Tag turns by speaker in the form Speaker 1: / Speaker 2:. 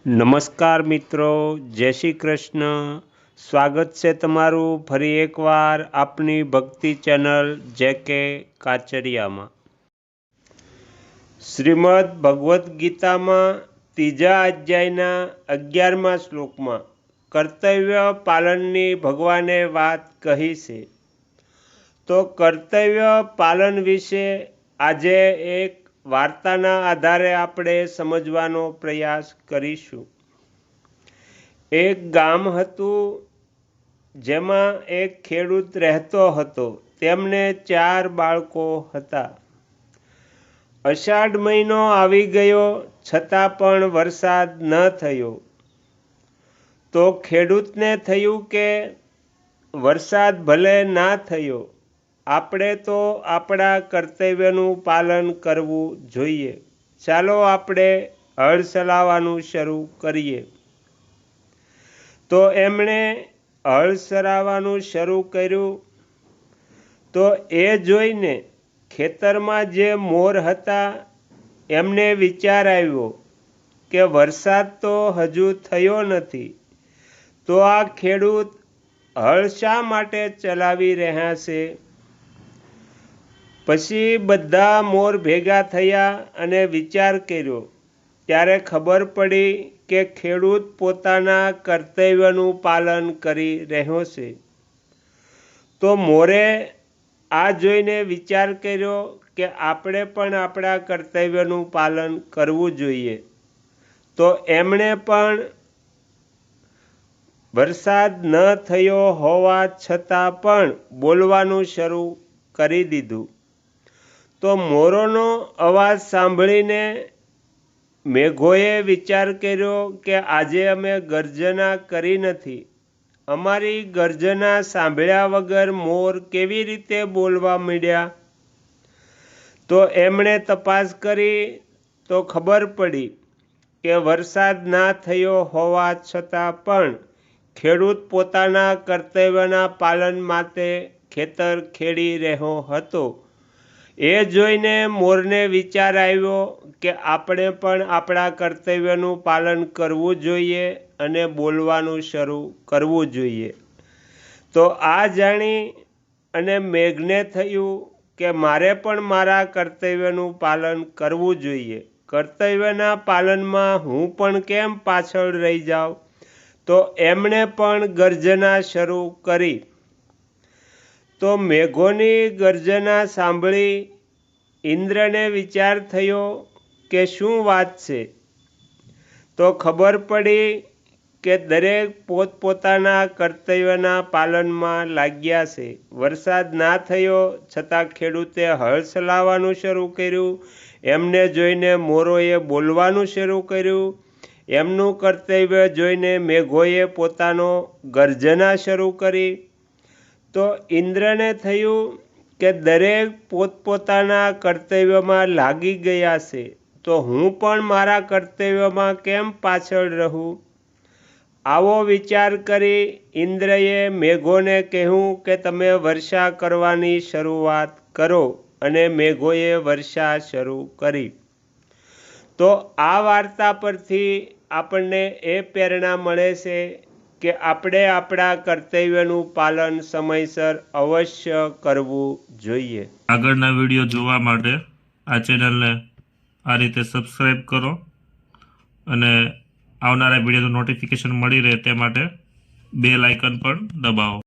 Speaker 1: નમસ્કાર મિત્રો, જય શ્રી કૃષ્ણ. સ્વાગત છે તમારું ફરી એકવાર આપની ભક્તિ ચેનલ જે.કે. કાચરિયામાં. શ્રીમદ ભગવદ્ ગીતામાં 3જા અધ્યાયના 11મા શ્લોકમાં કર્તવ્ય પાલનની ભગવાને વાત કહી છે. તો કર્તવ્ય પાલન વિશે આજે એક વાર્તાના આધારે આપણે સમજવાનો પ્રયાસ કરીશું. એક ગામ હતું જેમાં એક ખેડૂત રહેતો હતો. તેમને 4 બાળકો હતા. અષાઢ મહિનો આવી ગયો છતાં પણ વરસાદ ન થયો. તો ખેડૂતને થયું કે વરસાદ ભલે ના થયો, આપણે તો આપણા કર્તવ્યનું પાલન કરવું જોઈએ. ચાલો આપણે હળ ચલાવવાનું શરૂ કરીએ. તો એમણે હળ ચલાવવાનું શરૂ કર્યું. તો એ જોઈને ખેતરમાં જે મોર હતા એમને વિચાર આવ્યો કે વરસાદ તો હજુ થયો નથી, તો આ ખેડૂત હળ શા માટે ચલાવી રહ્યા છે? પછી બધા મોર ભેગા થયા અને વિચાર કર્યો. ત્યારે ખબર પડી કે ખેડૂત પોતાના કર્તવ્યનું પાલન કરી રહ્યો છે. તો મોરે આ જોઈને વિચાર કર્યો કે આપણે પણ આપણા કર્તવ્યનું પાલન કરવું જોઈએ. તો એમણે પણ વરસાદ ન થયો હોવા છતાં પણ બોલવાનું શરૂ કરી દીધું. તો મોરોનો અવાજ સાંભળીને મેઘોએ વિચાર કર્યો કે આજે અમે ગર્જના કરી નથી. અમારી ગર્જના સાંભળ્યા વગર મોર કેવી રીતે બોલવા માંડ્યા? તો એમણે તપાસ કરી તો ખબર પડી કે વરસાદ ના થયો હોવા છતાં પણ ખેડૂત પોતાના કર્તવ્યના પાલન માટે ખેતર ખેડી રહ્યો હતો. એ જોઈને મોરને વિચાર આવ્યો કે આપણે પણ આપણા કર્તવ્યનું પાલન કરવું જોઈએ અને બોલવાનું શરૂ કરવું જોઈએ. તો આ જાણી અને મેઘને થયું કે મારે પણ મારા કર્તવ્યનું પાલન કરવું જોઈએ. કર્તવ્યના પાલનમાં હું પણ કેમ પાછળ રહી જાઉં? તો એમણે પણ ગર્જના શરૂ કરી. તો મેઘોની ગર્જના સાંભળી ઇન્દ્રને વિચાર થયો કે શું વાત છે? તો ખબર પડી કે દરેક પોતપોતાના કર્તવ્યના પાલનમાં લાગ્યા છે. વરસાદ ના થયો છતાં ખેડૂતે હળ ચલાવવાનું શરૂ કર્યું. એમને જોઈને મોરોએ બોલવાનું શરૂ કર્યું. એમનું કર્તવ્ય જોઈને મેઘોએ પોતાનો ગર્જના શરૂ કરી. તો ઇન્દ્રને થયું કે દરેક પોતપોતાના કર્તવ્યમાં લાગી ગયા છે, તો હું પણ મારા કર્તવ્યમાં કેમ પાછળ રહું? આવો વિચાર કરી ઇન્દ્રએ મેઘોને કહ્યું કે તમે વર્ષા કરવાની શરૂઆત કરો. અને મેઘોએ વર્ષા શરૂ કરી. તો આ વાર્તા પરથી આપણને એ પ્રેરણા મળે છે કે આપણે આપણા કર્તવ્યનું પાલન સમયસર અવશ્ય કરવું જોઈએ.
Speaker 2: આગળના વિડીયો જોવા માટે આ ચેનલને આ રીતે સબસ્ક્રાઈબ કરો અને આવનારા વિડીયોનું નોટિફિકેશન મળી રહે તે માટે બેલ આઇકન પણ દબાવો.